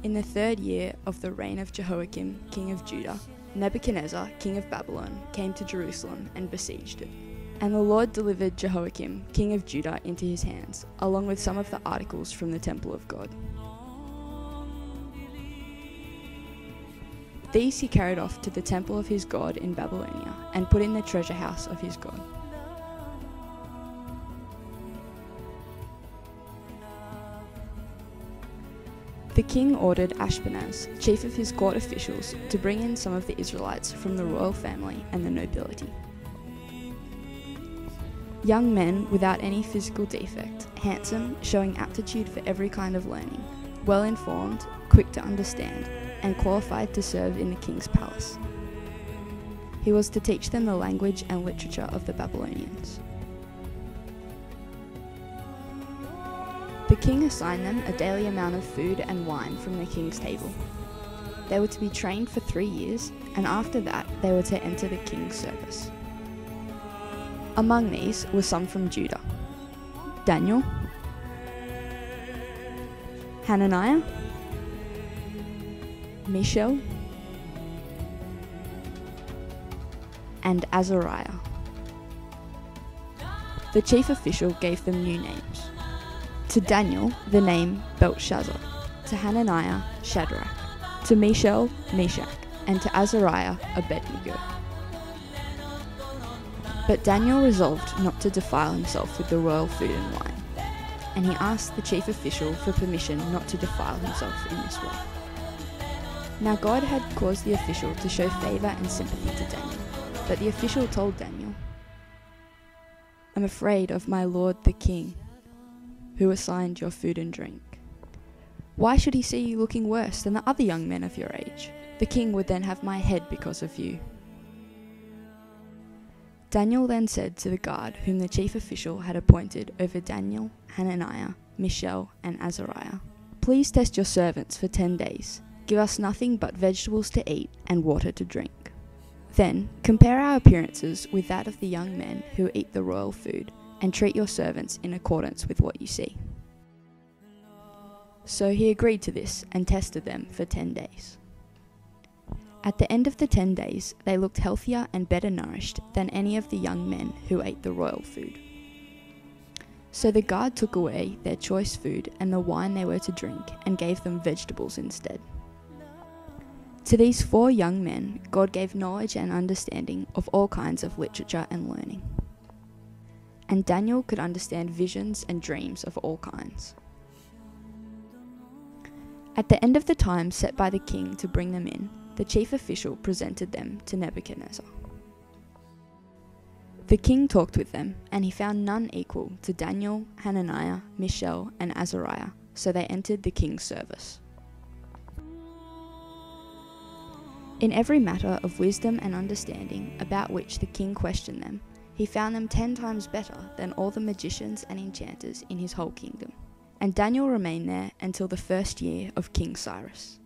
In the 3rd year of the reign of Jehoiakim, king of Judah, Nebuchadnezzar, king of Babylon, came to Jerusalem and besieged it. And the Lord delivered Jehoiakim, king of Judah, into his hands, along with some of the articles from the temple of God. These he carried off to the temple of his God in Babylonia, and put in the treasure house of his God. The king ordered Ashpenaz, chief of his court officials, to bring in some of the Israelites from the royal family and the nobility. Young men without any physical defect, handsome, showing aptitude for every kind of learning, well informed, quick to understand, and qualified to serve in the king's palace. He was to teach them the language and literature of the Babylonians. The king assigned them a daily amount of food and wine from the king's table. They were to be trained for 3 years, and after that they were to enter the king's service. Among these were some from Judah: Daniel, Hananiah, Mishael, and Azariah. The chief official gave them new names. To Daniel, the name Belshazzar; to Hananiah, Shadrach; to Mishael, Meshach; and to Azariah, Abednego. But Daniel resolved not to defile himself with the royal food and wine, and he asked the chief official for permission not to defile himself in this way. Now God had caused the official to show favour and sympathy to Daniel, but the official told Daniel, "I'm afraid of my lord the king, who assigned your food and drink. Why should he see you looking worse than the other young men of your age? The king would then have my head because of you." Daniel then said to the guard whom the chief official had appointed over Daniel, Hananiah, Mishael, and Azariah, "Please test your servants for 10 days. Give us nothing but vegetables to eat and water to drink. Then compare our appearances with that of the young men who eat the royal food, and treat your servants in accordance with what you see." So he agreed to this and tested them for 10 days. At the end of the 10 days, they looked healthier and better nourished than any of the young men who ate the royal food. So the guard took away their choice food and the wine they were to drink, and gave them vegetables instead. To these 4 young men, God gave knowledge and understanding of all kinds of literature and learning. And Daniel could understand visions and dreams of all kinds. At the end of the time set by the king to bring them in, the chief official presented them to Nebuchadnezzar. The king talked with them, and he found none equal to Daniel, Hananiah, Mishael, and Azariah, so they entered the king's service. In every matter of wisdom and understanding about which the king questioned them, he found them 10 times better than all the magicians and enchanters in his whole kingdom. And Daniel remained there until the 1st year of King Cyrus.